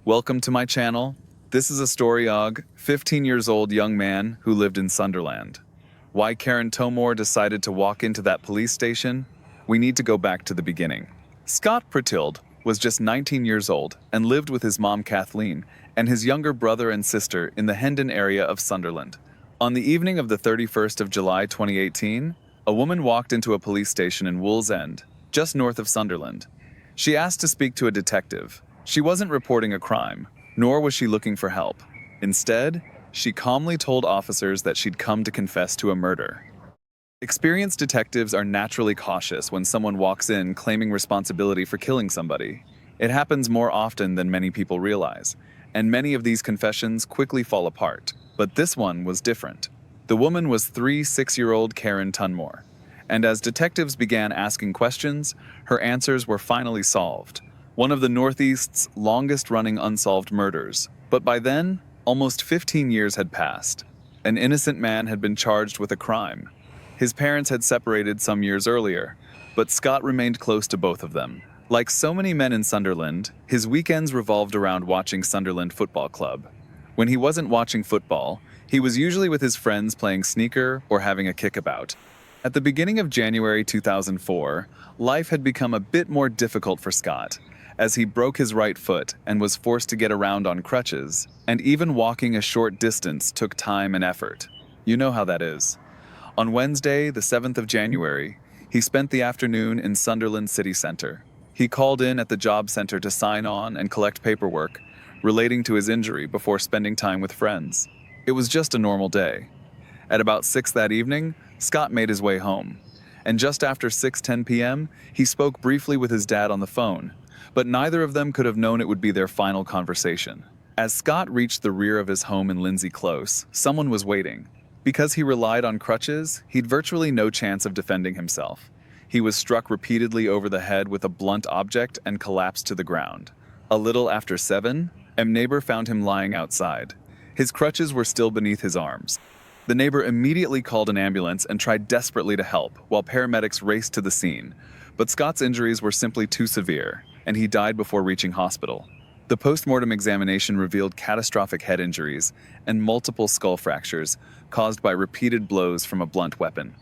Welcome to my channel. This is a story of 15 years old young man who lived in Sunderland. Why Karen Tomore decided to walk into that police station? We need to go back to the beginning. Scott Pertild was just 19 years old and lived with his mom Kathleen and his younger brother and sister in the Hendon area of Sunderland. On the evening of the 31st of July 2018, a woman walked into a police station in Wallsend, just north of Sunderland. She asked to speak to a detective. She wasn't reporting a crime, nor was she looking for help. Instead, she calmly told officers that she'd come to confess to a murder. Experienced detectives are naturally cautious when someone walks in claiming responsibility for killing somebody. It happens more often than many people realize, and many of these confessions quickly fall apart. But this one was different. The woman was 6-year-old Karen Tomore, and as detectives began asking questions, her answers were finally solved. One of the Northeast's longest-running unsolved murders. But by then, almost 15 years had passed. An innocent man had been charged with a crime. His parents had separated some years earlier, but Scott remained close to both of them. Like so many men in Sunderland, his weekends revolved around watching Sunderland Football Club. When he wasn't watching football, he was usually with his friends playing snooker or having a kickabout. At the beginning of January 2004, life had become a bit more difficult for Scott, as he broke his right foot and was forced to get around on crutches, and even walking a short distance took time and effort. You know how that is. On Wednesday, the 7th of January, he spent the afternoon in Sunderland City Centre. He called in at the job centre to sign on and collect paperwork relating to his injury before spending time with friends. It was just a normal day. At about 6 that evening, Scott made his way home. And just after 6:10 p.m., he spoke briefly with his dad on the phone, but neither of them could have known it would be their final conversation. As Scott reached the rear of his home in Lindsay Close, someone was waiting. Because he relied on crutches, he'd virtually no chance of defending himself. He was struck repeatedly over the head with a blunt object and collapsed to the ground. A little after 7, a neighbor found him lying outside. His crutches were still beneath his arms. The neighbor immediately called an ambulance and tried desperately to help, while paramedics raced to the scene. But Scott's injuries were simply too severe, and he died before reaching hospital. The post-mortem examination revealed catastrophic head injuries and multiple skull fractures caused by repeated blows from a blunt weapon.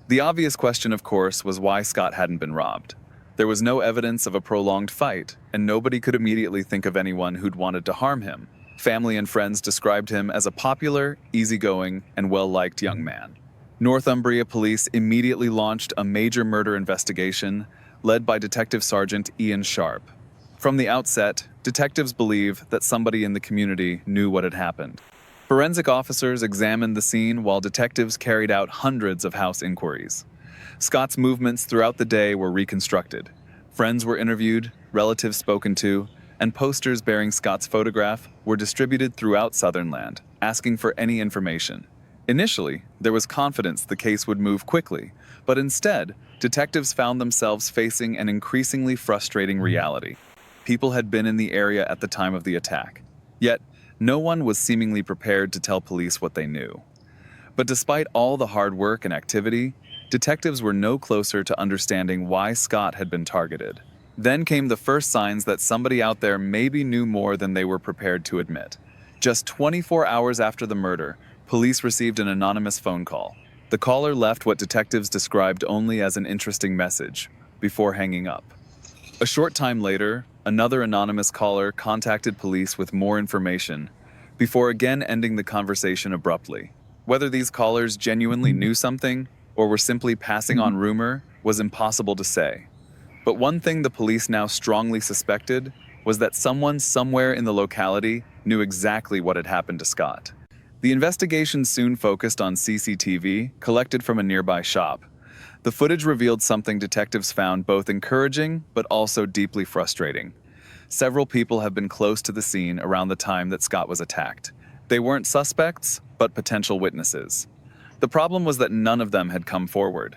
The obvious question, of course, was why Scott hadn't been robbed. There was no evidence of a prolonged fight, and nobody could immediately think of anyone who'd wanted to harm him. Family and friends described him as a popular, easygoing, and well-liked young man. Northumbria police immediately launched a major murder investigation led by Detective Sergeant Ian Sharp. From the outset, detectives believe that somebody in the community knew what had happened. Forensic officers examined the scene while detectives carried out hundreds of house inquiries. Scott's movements throughout the day were reconstructed. Friends were interviewed, relatives spoken to, and posters bearing Scott's photograph were distributed throughout Sunderland, asking for any information. Initially, there was confidence the case would move quickly, but instead, detectives found themselves facing an increasingly frustrating reality. People had been in the area at the time of the attack, yet no one was seemingly prepared to tell police what they knew. But despite all the hard work and activity, detectives were no closer to understanding why Scott had been targeted. Then came the first signs that somebody out there maybe knew more than they were prepared to admit. Just 24 hours after the murder, police received an anonymous phone call. The caller left what detectives described only as an interesting message, before hanging up. A short time later, another anonymous caller contacted police with more information, before again ending the conversation abruptly. Whether these callers genuinely knew something, or were simply passing on rumor, was impossible to say. But one thing the police now strongly suspected was that someone somewhere in the locality knew exactly what had happened to Scott. The investigation soon focused on CCTV collected from a nearby shop. The footage revealed something detectives found both encouraging but also deeply frustrating. Several people have been close to the scene around the time that Scott was attacked. They weren't suspects, but potential witnesses. The problem was that none of them had come forward.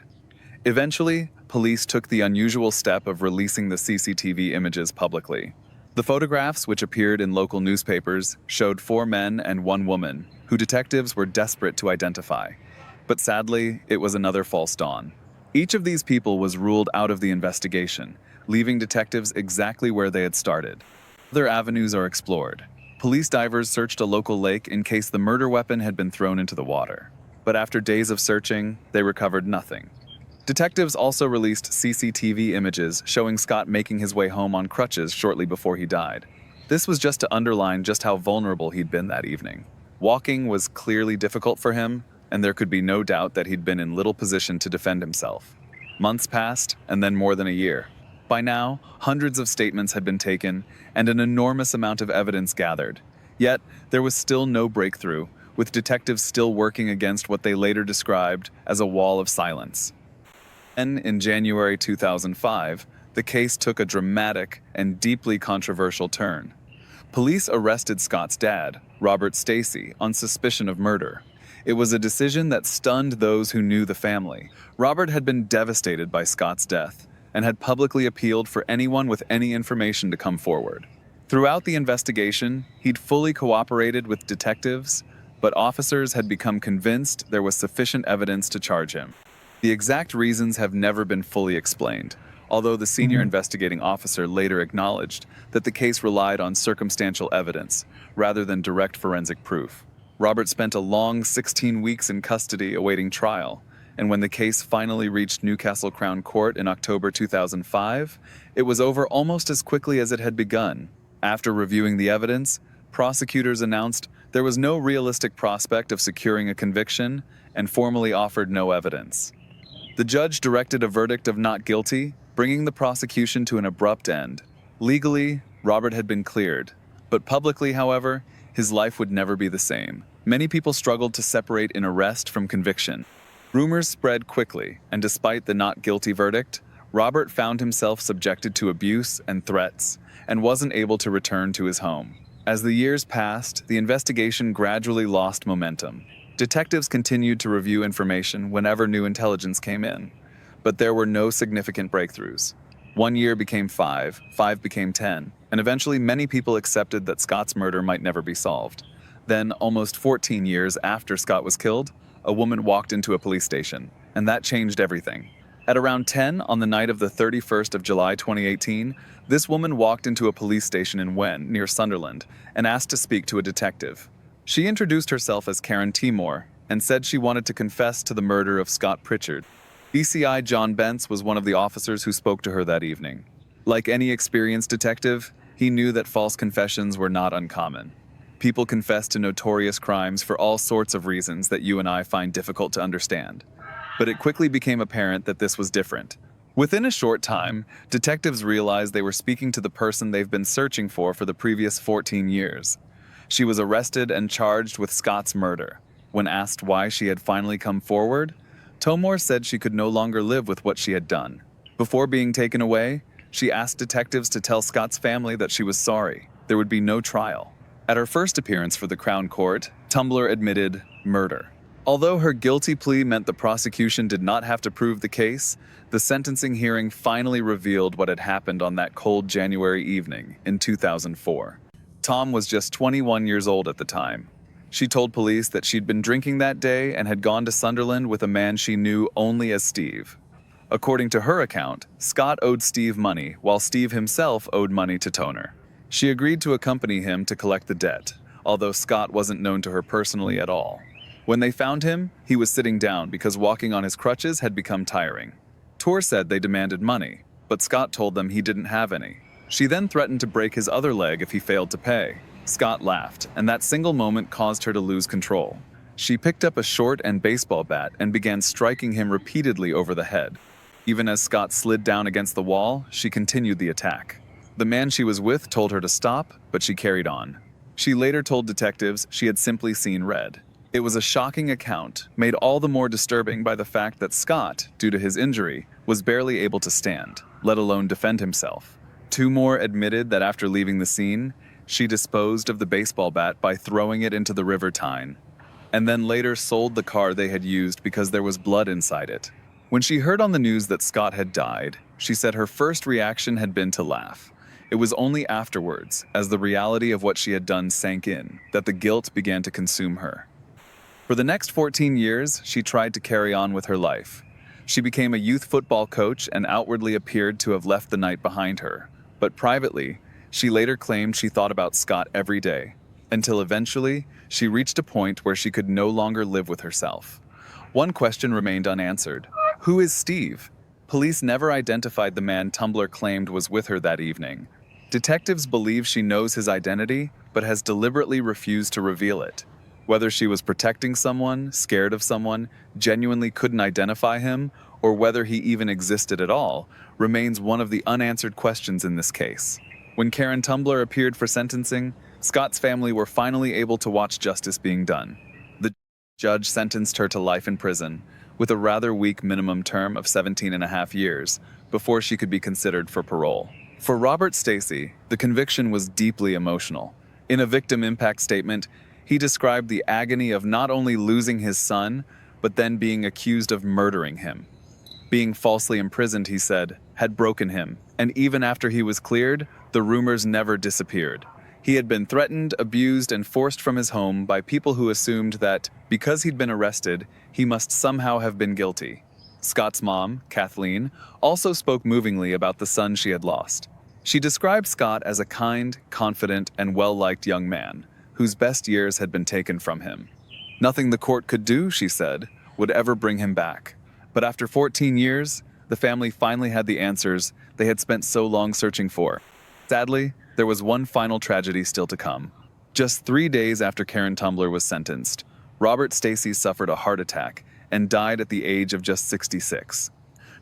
Eventually, police took the unusual step of releasing the CCTV images publicly. The photographs, which appeared in local newspapers, showed 4 men and 1 woman, who detectives were desperate to identify. But sadly, it was another false dawn. Each of these people was ruled out of the investigation, leaving detectives exactly where they had started. Other avenues are explored. Police divers searched a local lake in case the murder weapon had been thrown into the water. But after days of searching, they recovered nothing. Detectives also released CCTV images showing Scott making his way home on crutches shortly before he died. This was just to underline just how vulnerable he'd been that evening. Walking was clearly difficult for him, and there could be no doubt that he'd been in little position to defend himself. Months passed, and then more than a year. By now, hundreds of statements had been taken, and an enormous amount of evidence gathered. Yet, there was still no breakthrough, with detectives still working against what they later described as a wall of silence. Then, in January 2005, the case took a dramatic and deeply controversial turn. Police arrested Scott's dad, Robert Stacy, on suspicion of murder. It was a decision that stunned those who knew the family. Robert had been devastated by Scott's death and had publicly appealed for anyone with any information to come forward. Throughout the investigation, he'd fully cooperated with detectives, but officers had become convinced there was sufficient evidence to charge him. The exact reasons have never been fully explained, although the senior investigating officer later acknowledged that the case relied on circumstantial evidence rather than direct forensic proof. Robert spent a long 16 weeks in custody awaiting trial, and when the case finally reached Newcastle Crown Court in October 2005, it was over almost as quickly as it had begun. After reviewing the evidence, prosecutors announced there was no realistic prospect of securing a conviction and formally offered no evidence. The judge directed a verdict of not guilty, bringing the prosecution to an abrupt end. Legally, Robert had been cleared, but publicly, however, his life would never be the same. Many people struggled to separate an arrest from conviction. Rumors spread quickly, and despite the not guilty verdict, Robert found himself subjected to abuse and threats, and wasn't able to return to his home. As the years passed, the investigation gradually lost momentum. Detectives continued to review information whenever new intelligence came in, but there were no significant breakthroughs. 1 year became 5, 5 became 10, and eventually many people accepted that Scott's murder might never be solved. Then, almost 14 years after Scott was killed, a woman walked into a police station, and that changed everything. At around 10 on the night of the 31st of July 2018, this woman walked into a police station in Wen, near Sunderland, and asked to speak to a detective. She introduced herself as Karen Timor and said she wanted to confess to the murder of Scott Pritchard. DCI John Bentz was one of the officers who spoke to her that evening. Like any experienced detective, he knew that false confessions were not uncommon. People confess to notorious crimes for all sorts of reasons that you and I find difficult to understand. But it quickly became apparent that this was different. Within a short time, detectives realized they were speaking to the person they've been searching for the previous 14 years. She was arrested and charged with Scott's murder. When asked why she had finally come forward, Tomor said she could no longer live with what she had done. Before being taken away, she asked detectives to tell Scott's family that she was sorry. There would be no trial. At her first appearance for the Crown Court, Tumbler admitted murder. Although her guilty plea meant the prosecution did not have to prove the case, the sentencing hearing finally revealed what had happened on that cold January evening in 2004. Tom was just 21 years old at the time. She told police that she'd been drinking that day and had gone to Sunderland with a man she knew only as Steve. According to her account, Scott owed Steve money, while Steve himself owed money to Toner. She agreed to accompany him to collect the debt, although Scott wasn't known to her personally at all. When they found him, he was sitting down because walking on his crutches had become tiring. Tor said they demanded money, but Scott told them he didn't have any. She then threatened to break his other leg if he failed to pay. Scott laughed, and that single moment caused her to lose control. She picked up a short and baseball bat and began striking him repeatedly over the head. Even as Scott slid down against the wall, she continued the attack. The man she was with told her to stop, but she carried on. She later told detectives she had simply seen red. It was a shocking account, made all the more disturbing by the fact that Scott, due to his injury, was barely able to stand, let alone defend himself. Tumor admitted that after leaving the scene, she disposed of the baseball bat by throwing it into the River Tyne, and then later sold the car they had used because there was blood inside it. When she heard on the news that Scott had died, she said her first reaction had been to laugh. It was only afterwards, as the reality of what she had done sank in, that the guilt began to consume her. For the next 14 years, she tried to carry on with her life. She became a youth football coach and outwardly appeared to have left the night behind her. But privately, She later claimed she thought about Scott every day, until eventually she reached a point where she could no longer live with herself. One question remained unanswered. Who is Steve? Police never identified the man Tumblr claimed was with her that evening. Detectives believe she knows his identity, but has deliberately refused to reveal it. Whether she was protecting someone, scared of someone, genuinely couldn't identify him, or whether he even existed at all, remains one of the unanswered questions in this case. When Karen Tumblr appeared for sentencing, Scott's family were finally able to watch justice being done. The judge sentenced her to life in prison, with a rather weak minimum term of 17.5 years, before she could be considered for parole. For Robert Stacy, the conviction was deeply emotional. In a victim impact statement, he described the agony of not only losing his son, but then being accused of murdering him. Being falsely imprisoned, he said, had broken him, and even after he was cleared, the rumors never disappeared. He had been threatened, abused, and forced from his home by people who assumed that, because he'd been arrested, he must somehow have been guilty. Scott's mom, Kathleen, also spoke movingly about the son she had lost. She described Scott as a kind, confident, and well-liked young man, whose best years had been taken from him. Nothing the court could do, she said, would ever bring him back. But after 14 years, the family finally had the answers they had spent so long searching for. Sadly, there was one final tragedy still to come. Just 3 days after Karen Tumblr was sentenced, Robert Stacy suffered a heart attack and died at the age of just 66.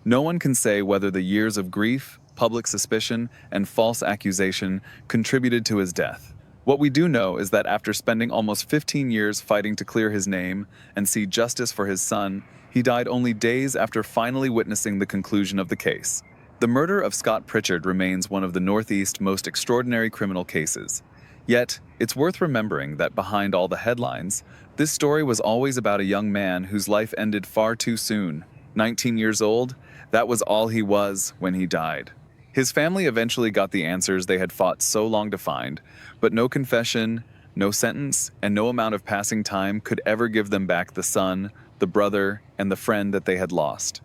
No one can say whether the years of grief, public suspicion, and false accusation contributed to his death. What we do know is that after spending almost 15 years fighting to clear his name and see justice for his son, he died only days after finally witnessing the conclusion of the case. The murder of Scott Pritchard remains one of the Northeast's most extraordinary criminal cases. Yet, it's worth remembering that behind all the headlines, this story was always about a young man whose life ended far too soon. 19 years old, that was all he was when he died. His family eventually got the answers they had fought so long to find, but no confession, no sentence, and no amount of passing time could ever give them back the son, the brother, and the friend that they had lost.